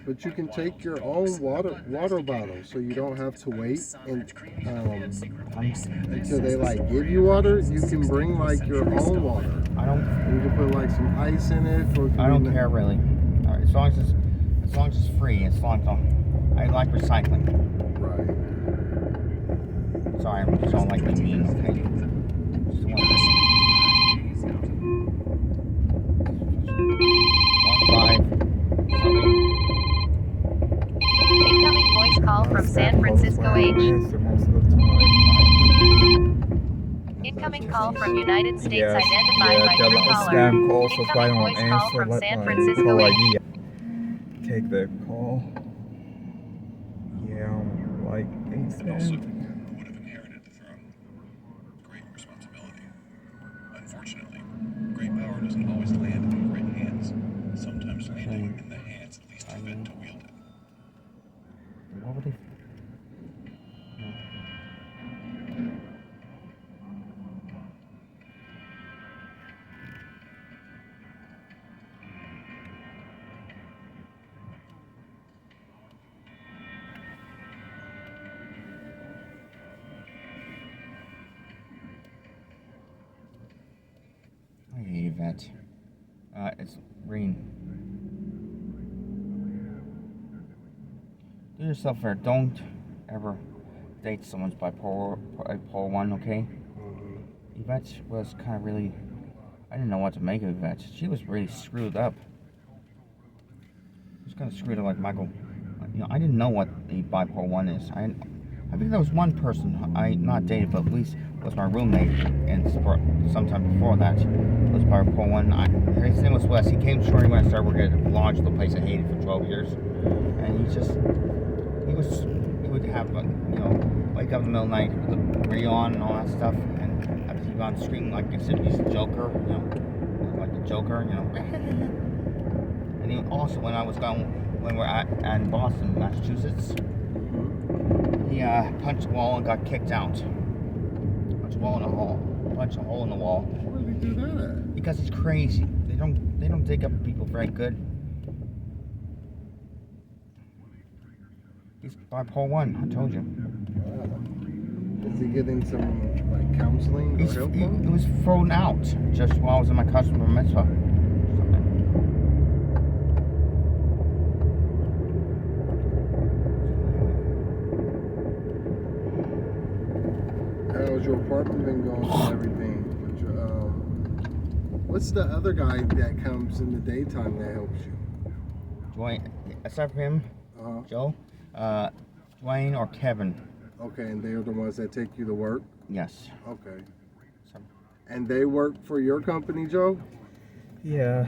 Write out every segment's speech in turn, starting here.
But you can take your own water bottle, so you don't have to wait until they like give you water. You can bring like your own water. I don't. You can put like some ice in it. I don't care really. All right, as long as it's free, as long as I like recycling. Right. Sorry, I just don't like being mean. Okay. Just one. 15. Incoming voice call from San Francisco H. Incoming call from United States identified by your caller. Scam call, so if I Incoming don't voice call answer, from let San my Francisco call H. ID take the call. Yeah, like Also, would have inherited the throne. Great responsibility. Unfortunately, great power doesn't always land in the right hands. Sometimes landing in the hands at least fit to wield it. What would they? I hate that. It's rain. Do yourself a favor. Don't ever date someone's bipolar 1, okay? Yvette was kind of really. I didn't know what to make of Yvette. She was really screwed up. She was kind of screwed up like Michael. You know, I didn't know what the bipolar 1 is. I think there was one person I not dated, but at least was my roommate, and sometime before that was bipolar 1. His name was Wes. He came shortly when I started working at the lodge, the place I hated for 12 years, and he would have wake up in the middle of the night with the radio on and all that stuff, and I'd keep on screaming like as if he's the Joker, like the Joker, And he also, when we're at Boston, Massachusetts, he punched a wall and got kicked out. Punched a hole in the wall. Where did he do that at? Because he's crazy. They don't take up people very good. He's bipolar 1, I told you. Is he getting some like counseling or help? He was thrown out just while I was in my customer mitzvah. How's your apartment been going and everything? What's the other guy that comes in the daytime that helps you? Dwayne, aside from him, Joe, Dwayne or Kevin. Okay, and they're the ones that take you to work? Yes. Okay. And they work for your company, Joe? Yeah,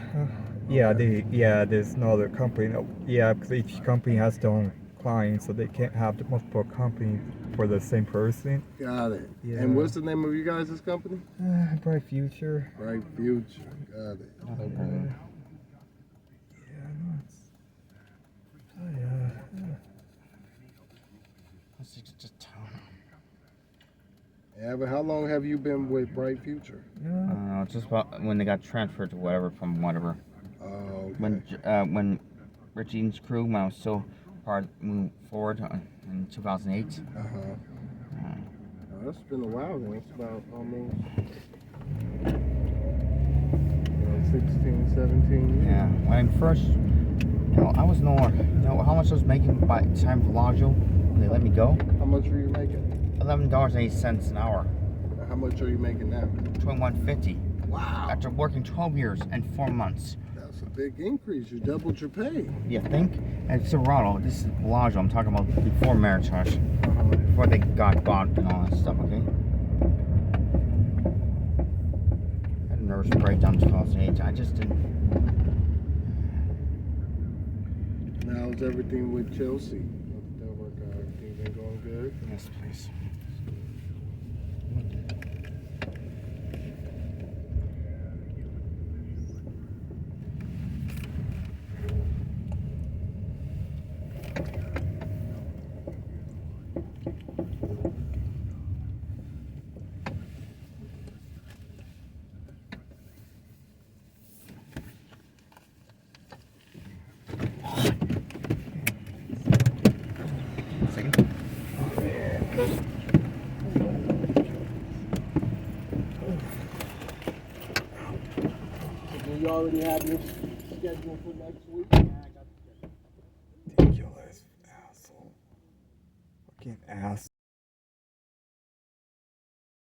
there's another company. Because each company has their own clients, so they can't have multiple companies for the same person. Got it. Yeah. And what's the name of you guys' company? Bright Future. Bright Future. Got it. Yeah, but how long have you been with Bright Future? Just about when they got transferred to whatever from whatever. Oh, okay. When Rich Eaton's crew, when I was still moved forward in 2008. That's been a while then. It's about almost 16, 17 years. Yeah, when I first, I was how much I was making by the time of Bellagio when they let me go? How much were you making? $11.08 an hour. How much are you making now? $21.50. Wow. After working 12 years and 4 months. That's a big increase. You doubled your pay. You think? And Silverado, this is Bellagio. I'm talking about before Meritage. Before they got bought and all that stuff, okay? I had a nervous breakdown in 2008. I just didn't. How's everything with Chelsea? How's that work out? Everything been going good? Yes, please. Do you already have your schedule for next week? Ridiculous asshole. Fucking ass.